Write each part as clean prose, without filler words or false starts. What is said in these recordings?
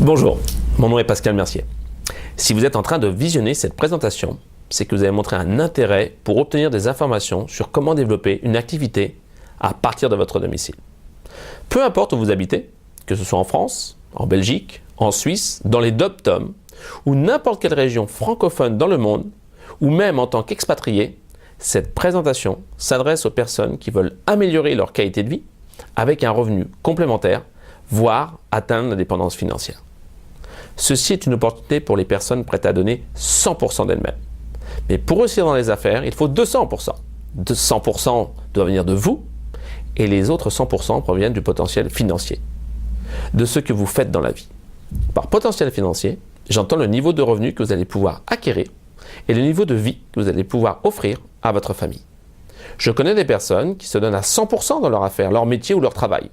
Bonjour, mon nom est Pascal Mercier. Si vous êtes en train de visionner cette présentation, c'est que vous avez montré un intérêt pour obtenir des informations sur comment développer une activité à partir de votre domicile. Peu importe où vous habitez, que ce soit en France, en Belgique, en Suisse, dans les DOM-TOM, ou n'importe quelle région francophone dans le monde, ou même en tant qu'expatrié, cette présentation s'adresse aux personnes qui veulent améliorer leur qualité de vie avec un revenu complémentaire, voire atteindre l'indépendance financière. Ceci est une opportunité pour les personnes prêtes à donner 100% d'elles-mêmes. Mais pour réussir dans les affaires, il faut 200%. 100% doit venir de vous et les autres 100% proviennent du potentiel financier, de ce que vous faites dans la vie. Par potentiel financier, j'entends le niveau de revenu que vous allez pouvoir acquérir et le niveau de vie que vous allez pouvoir offrir à votre famille. Je connais des personnes qui se donnent à 100% dans leur affaire, leur métier ou leur travail.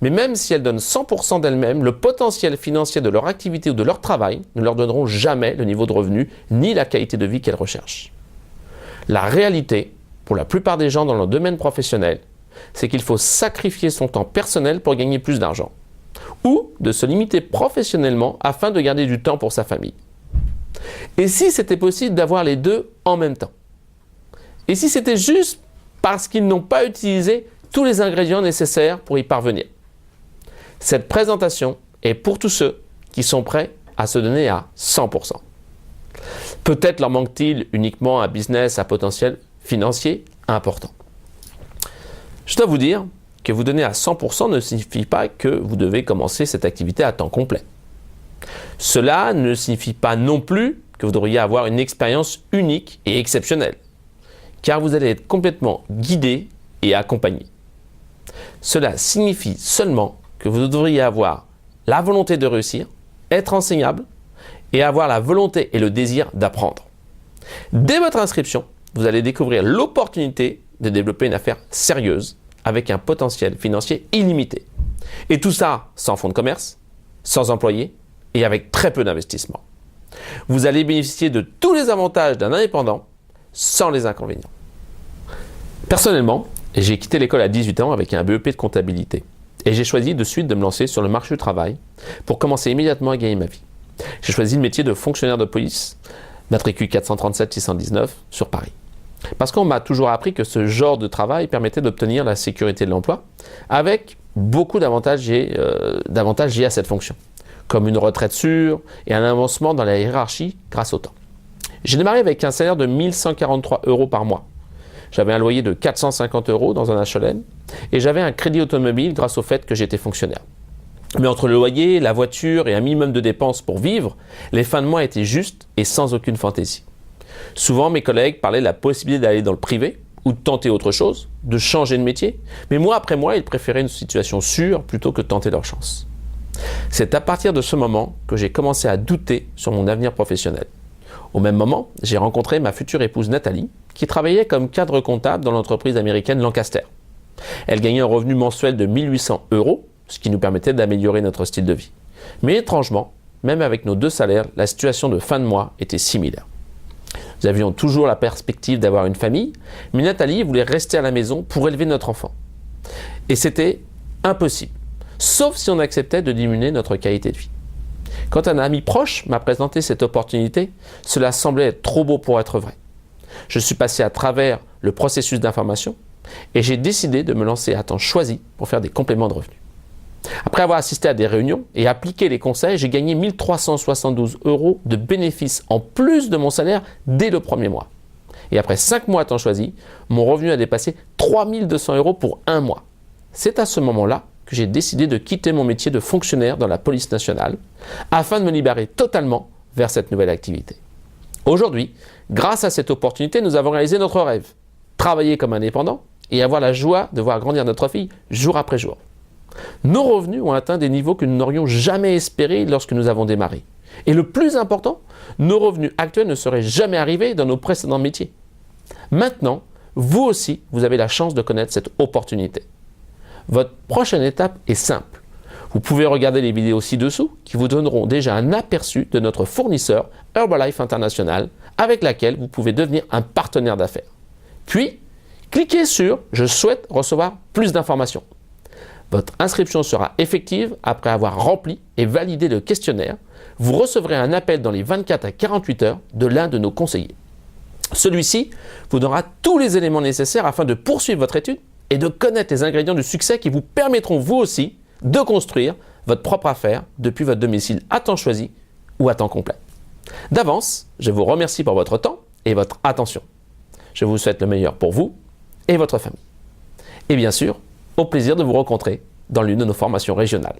Mais même si elles donnent 100% d'elles-mêmes, le potentiel financier de leur activité ou de leur travail ne leur donneront jamais le niveau de revenu ni la qualité de vie qu'elles recherchent. La réalité, pour la plupart des gens dans leur domaine professionnel, c'est qu'il faut sacrifier son temps personnel pour gagner plus d'argent, ou de se limiter professionnellement afin de garder du temps pour sa famille. Et si c'était possible d'avoir les deux en même temps? Et si c'était juste parce qu'ils n'ont pas utilisé tous les ingrédients nécessaires pour y parvenir? Cette présentation est pour tous ceux qui sont prêts à se donner à 100%. Peut-être leur manque-t-il uniquement un business à potentiel financier important. Je dois vous dire que vous donner à 100% ne signifie pas que vous devez commencer cette activité à temps complet. Cela ne signifie pas non plus que vous devriez avoir une expérience unique et exceptionnelle, car vous allez être complètement guidé et accompagné. Cela signifie seulement que vous devriez avoir la volonté de réussir, être enseignable et avoir la volonté et le désir d'apprendre. Dès votre inscription, vous allez découvrir l'opportunité de développer une affaire sérieuse avec un potentiel financier illimité. Et tout ça sans fonds de commerce, sans employés et avec très peu d'investissement. Vous allez bénéficier de tous les avantages d'un indépendant sans les inconvénients. Personnellement, j'ai quitté l'école à 18 ans avec un BEP de comptabilité et j'ai choisi de suite de me lancer sur le marché du travail pour commencer immédiatement à gagner ma vie. J'ai choisi le métier de fonctionnaire de police, matricule 437-619 sur Paris. Parce qu'on m'a toujours appris que ce genre de travail permettait d'obtenir la sécurité de l'emploi avec beaucoup d'avantages liés à cette fonction, comme une retraite sûre et un avancement dans la hiérarchie grâce au temps. J'ai démarré avec un salaire de 1 143 € par mois. J'avais un loyer de 450 € dans un HLM et j'avais un crédit automobile grâce au fait que j'étais fonctionnaire. Mais entre le loyer, la voiture et un minimum de dépenses pour vivre, les fins de mois étaient justes et sans aucune fantaisie. Souvent, mes collègues parlaient de la possibilité d'aller dans le privé ou de tenter autre chose, de changer de métier, mais mois après mois, ils préféraient une situation sûre plutôt que de tenter leur chance. C'est à partir de ce moment que j'ai commencé à douter sur mon avenir professionnel. Au même moment, j'ai rencontré ma future épouse Nathalie, qui travaillait comme cadre comptable dans l'entreprise américaine Lancaster. Elle gagnait un revenu mensuel de 1 800 €, ce qui nous permettait d'améliorer notre style de vie. Mais étrangement, même avec nos deux salaires, la situation de fin de mois était similaire. Nous avions toujours la perspective d'avoir une famille, mais Nathalie voulait rester à la maison pour élever notre enfant. Et c'était impossible, sauf si on acceptait de diminuer notre qualité de vie. Quand un ami proche m'a présenté cette opportunité, cela semblait être trop beau pour être vrai. Je suis passé à travers le processus d'information et j'ai décidé de me lancer à temps choisi pour faire des compléments de revenus. Après avoir assisté à des réunions et appliqué les conseils, j'ai gagné 1 372 € de bénéfices en plus de mon salaire dès le premier mois. Et après 5 mois à temps choisi, mon revenu a dépassé 3 200 € pour un mois. C'est à ce moment-là que j'ai décidé de quitter mon métier de fonctionnaire dans la police nationale afin de me libérer totalement vers cette nouvelle activité. Aujourd'hui, grâce à cette opportunité, nous avons réalisé notre rêve, travailler comme indépendant et avoir la joie de voir grandir notre fille jour après jour. Nos revenus ont atteint des niveaux que nous n'aurions jamais espérés lorsque nous avons démarré. Et le plus important, nos revenus actuels ne seraient jamais arrivés dans nos précédents métiers. Maintenant, vous aussi, vous avez la chance de connaître cette opportunité. Votre prochaine étape est simple. Vous pouvez regarder les vidéos ci-dessous qui vous donneront déjà un aperçu de notre fournisseur Herbalife International avec laquelle vous pouvez devenir un partenaire d'affaires. Puis, cliquez sur « Je souhaite recevoir plus d'informations ». Votre inscription sera effective après avoir rempli et validé le questionnaire. Vous recevrez un appel dans les 24 à 48 heures de l'un de nos conseillers. Celui-ci vous donnera tous les éléments nécessaires afin de poursuivre votre étude et de connaître les ingrédients du succès qui vous permettront vous aussi de construire votre propre affaire depuis votre domicile à temps choisi ou à temps complet. D'avance, je vous remercie pour votre temps et votre attention. Je vous souhaite le meilleur pour vous et votre famille. Et bien sûr, au plaisir de vous rencontrer dans l'une de nos formations régionales.